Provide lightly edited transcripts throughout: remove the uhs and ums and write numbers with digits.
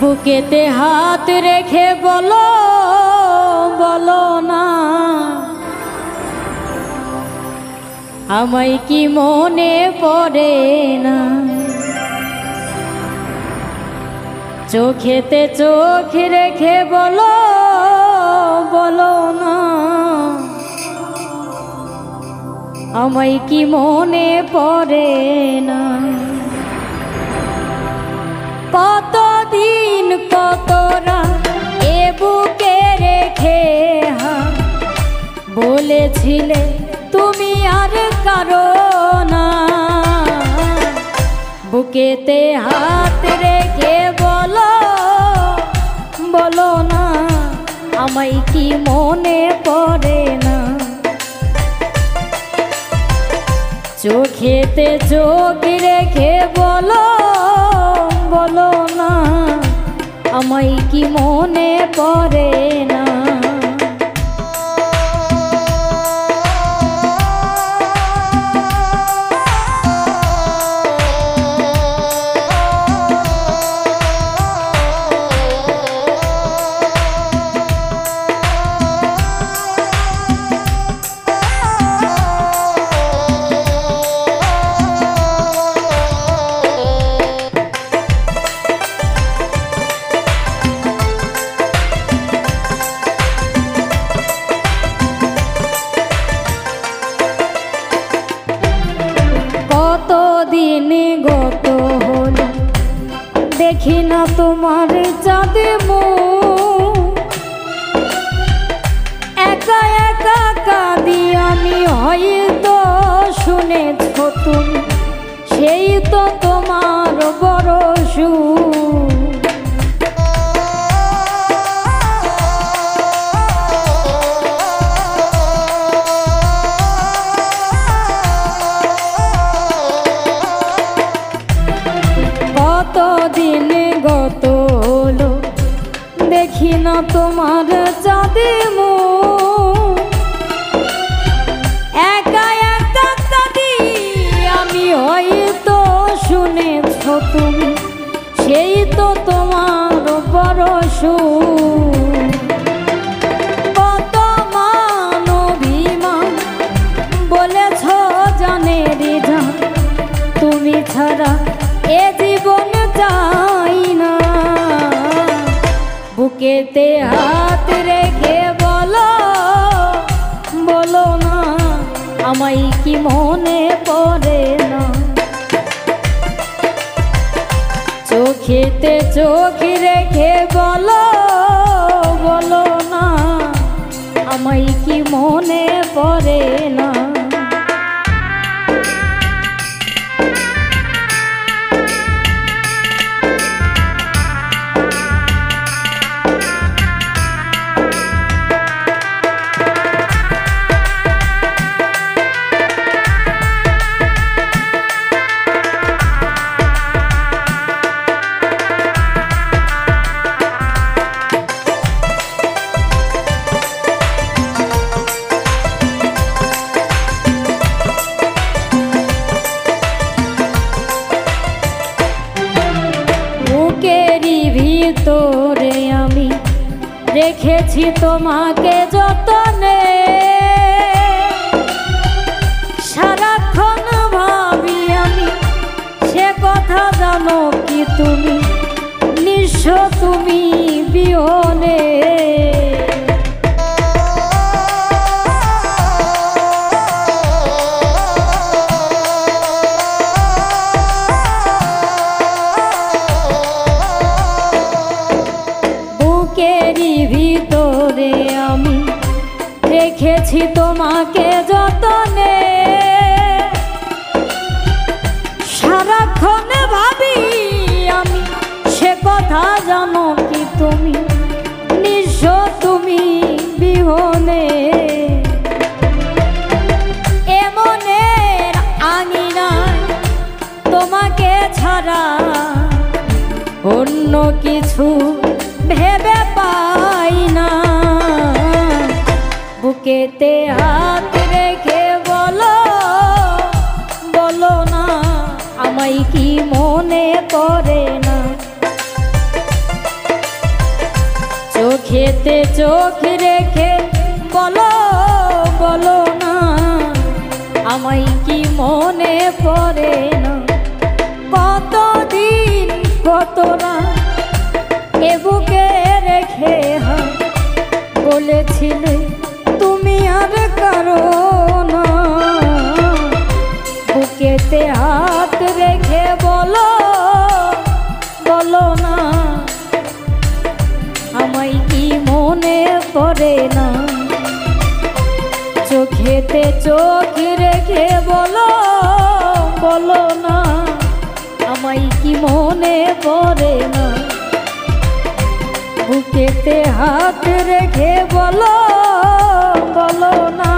বুকেতে হাত রেখে বলো বলো না, আমায় কি মনে পড়ে না। চোখেতে চোখ রেখে বলো বলো না, আমায় কি মনে পড়ে না। কতদিন কত রাত এ বুকে রেখে বলেছিলে তুমি আর কারো না। বুকেতে হাত রেখে বলো বলো না, আমায় কি মনে পড়ে না। চোখেতে চোখ রেখে বলো বলো না, আমায় কি মনে পড়ে না। কতদিন গত হলো দেখি না তোমার চাঁদে মুখ। একা একা কাঁদি আমি, হয়তো শুনেছ তুমি, সেই তো তোমার বড় সুখ। কতদিন গত হলো দেখি না তোমার চাঁদে মুখ। একা একা কাঁদি আমি, হয়তো শুনেছ তুমি, সেই তো তোমার বড় সুখ। কত মান অভিমান বলেছ জানে রে জান, তুমি ছাড়া এ জীবন চাই না। বুকেতে হাত রেখে বলো বলো না, আমায় কি মনে পড়ে না। চোখেতে চোখ রেখে বলো বলো না, আমায় কি মনে পড়ে না। ভিতরে আমি রেখেছি তোমাকে যতনে, সারাক্ষণ ভাবি আমি সে কথা জানো কি তুমি, নিঃস্ব তুমি বিহনে। ভিতরে আমি রেখেছি তোমাকে যতনে, সারাক্ষণ ভাবি আমি সে কথা জানো কি তুমি, নিঃস্ব তুমি বিহনে। এমনের আঙিনায় তোমাকে ছাড়া অন্য কিছু ভেবে পাই না। বুকেতে হাত রেখে বলো বলো না, আমায় কি মনে পড়ে না। চোখেতে চোখ রেখে বলো বলো না, আমায় কি মনে পড়ে না? কতদিন কতরা এ বুকে রেখে বলেছিলে তুমি আর কারো না। বুকেতে হাত রেখে বলো বলো না, আমায় কি মনে পড়ে না? চোখেতে চোখ রেখে বলো বলো না, আমায় কি মনে পড়ে না? বুকেতে হাত রেখে বলো বলো না,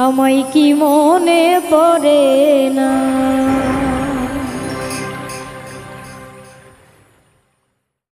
আমায় কি মনে পড়ে না?